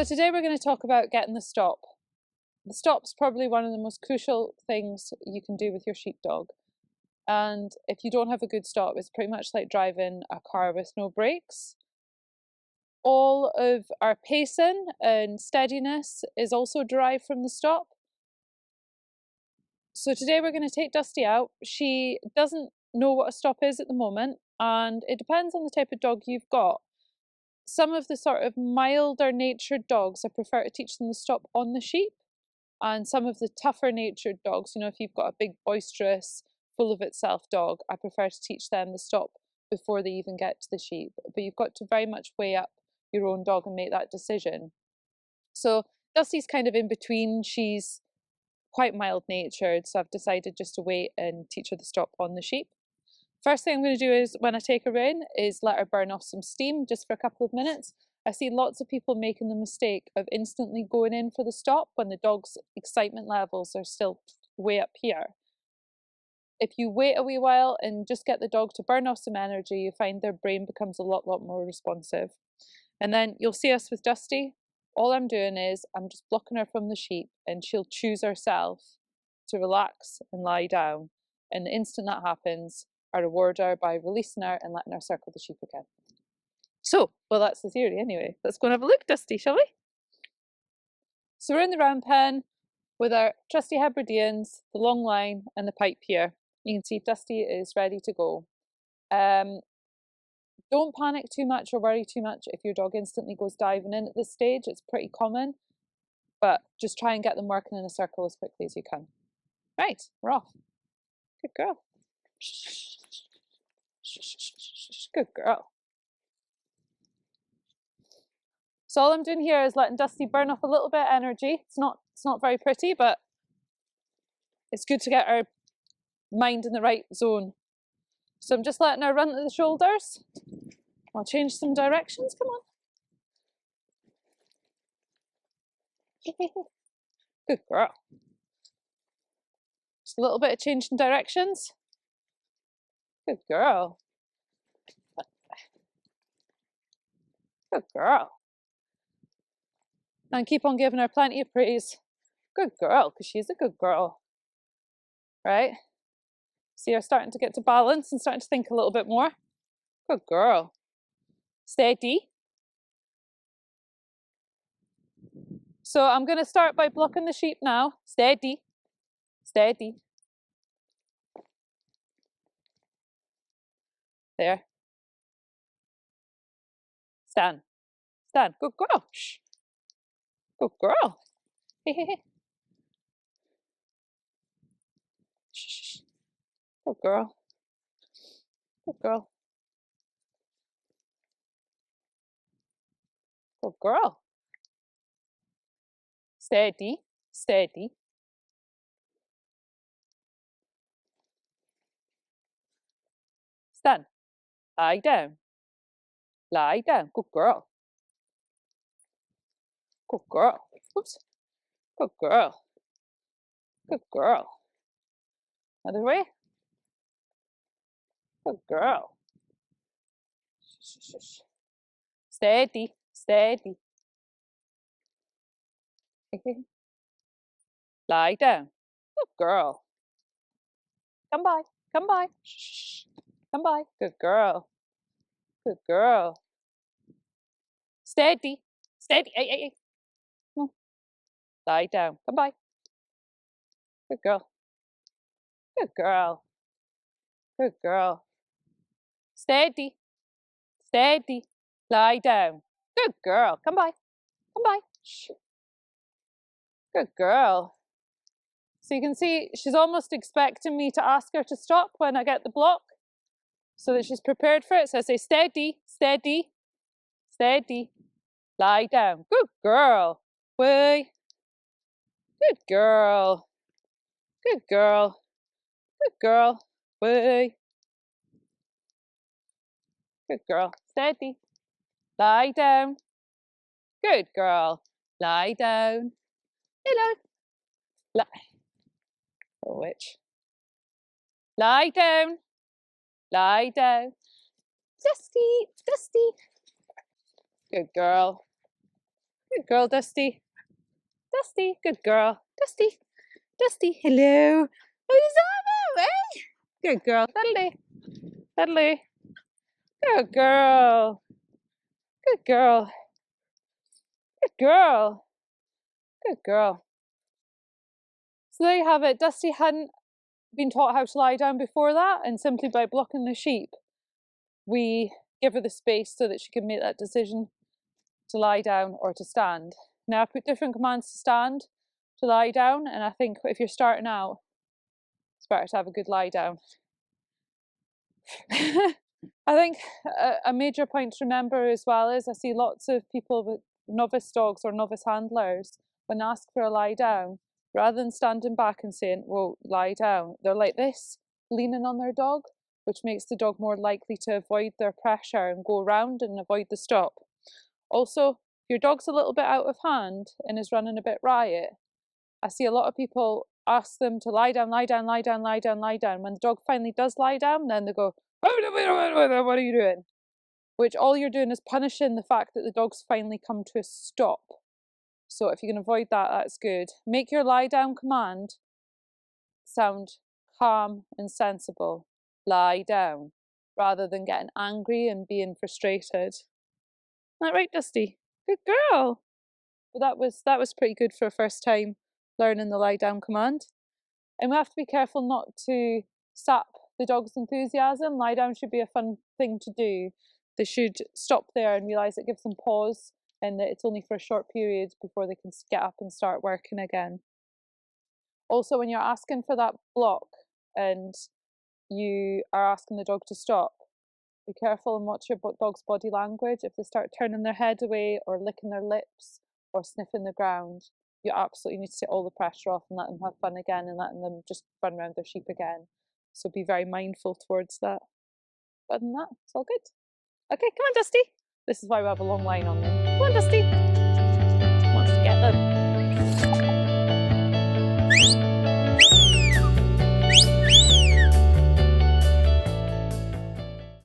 So today we're going to talk about getting the stop. The stop's probably one of the most crucial things you can do with your sheepdog. And if you don't have a good stop, it's pretty much like driving a car with no brakes. All of our pacing and steadiness is also derived from the stop. So today we're going to take Dusty out. She doesn't know what a stop is at the moment, and it depends on the type of dog you've got. Some of the sort of milder natured dogs, I prefer to teach them the stop on the sheep. And some of the tougher natured dogs, you know, if you've got a big boisterous, full of itself dog, I prefer to teach them the stop before they even get to the sheep. But you've got to very much weigh up your own dog and make that decision. So Dusty's kind of in between. She's quite mild natured, so I've decided just to wait and teach her the stop on the sheep. First thing I'm going to do is, when I take her in, is let her burn off some steam just for a couple of minutes. I see lots of people making the mistake of instantly going in for the stop when the dog's excitement levels are still way up here. If you wait a wee while and just get the dog to burn off some energy, you find their brain becomes a lot more responsive. And then you'll see us with Dusty. All I'm doing is I'm just blocking her from the sheep, and she'll choose herself to relax and lie down. And the instant that happens, I reward her by releasing her and letting her circle the sheep again. So, well, that's the theory anyway. Let's go and have a look, Dusty, shall we? So we're in the round pen with our trusty Hebrideans, the long line and the pipe here. You can see Dusty is ready to go. Don't panic too much or worry too much if your dog instantly goes diving in at this stage. It's pretty common, but just try and get them working in a circle as quickly as you can. Right, we're off. Good girl. Good girl. So all I'm doing here is letting Dusty burn off a little bit of energy. It's not very pretty, but it's good to get our mind in the right zone. So I'm just letting her run to the shoulders. I'll change some directions, come on. Good girl. Just a little bit of change in directions. Good girl. Good girl. And keep on giving her plenty of praise. Good girl, because she's a good girl. Right? See her starting to get to balance and starting to think a little bit more. Good girl. Steady. So I'm going to start by blocking the sheep now. Steady. Steady. There. Stand. Stand. Good girl. Shh. Good girl. Hey, hey, hey. Shh. Good girl. Good girl. Good girl. Steady. Steady. Stand. Lie down. Lie down. Good girl. Good girl. Oops. Good girl. Good girl. Other way. Good girl. Steady. Steady. Lie down. Good girl. Come by. Come by. Shh. Come by. Good girl. Good girl. Steady. Steady. Hey, hey, hey. Come on. Lie down. Come by. Good girl. Good girl. Good girl. Steady. Steady. Lie down. Good girl. Come by. Come by. Shh. Good girl. So you can see she's almost expecting me to ask her to stop when I get the block, so that she's prepared for it. So I say steady, steady, steady, lie down. Good girl. Way. Good girl. Good girl. Good girl. Way. Good girl. Steady. Lie down. Good girl. Lie down. Hello. Oh, witch. Lie down. Lie down. Dusty. Dusty. Good girl. Good girl, Dusty. Dusty, good girl. Dusty, Dusty, hello. Who's that now, eh? Good girl, Dudley. Dudley. Good girl. Good girl. Good girl. Good girl. So there you have it. Dusty hadn't been taught how to lie down before that, and simply by blocking the sheep, we give her the space so that she can make that decision to lie down or to stand. Now I put different commands to stand, to lie down, and I think if you're starting out, it's better to have a good lie down. I think a major point to remember as well is I see lots of people with novice dogs or novice handlers, when asked for a lie down, rather than standing back and saying, well, lie down, they're like this, leaning on their dog, which makes the dog more likely to avoid their pressure and go around and avoid the stop. Also, if your dog's a little bit out of hand and is running a bit riot, I see a lot of people ask them to lie down, lie down, lie down, lie down, lie down. When the dog finally does lie down, then they go, what are you doing? Which all you're doing is punishing the fact that the dog's finally come to a stop. So if you can avoid that, that's good. Make your lie down command sound calm and sensible. Lie down, rather than getting angry and being frustrated. Isn't that right, Dusty? Good girl. But that was pretty good for a first time learning the lie down command. And we have to be careful not to sap the dog's enthusiasm. Lie down should be a fun thing to do. They should stop there and realise it gives them pause and that it's only for a short period before they can get up and start working again. Also, when you're asking for that block and you are asking the dog to stop, be careful and watch your dog's body language. If they start turning their head away or licking their lips or sniffing the ground, you absolutely need to take all the pressure off and let them have fun again and letting them just run around their sheep again. So be very mindful towards that. But other than that, it's all good. Okay, come on, Dusty. This is why we have a long line on them. Come on, Dusty.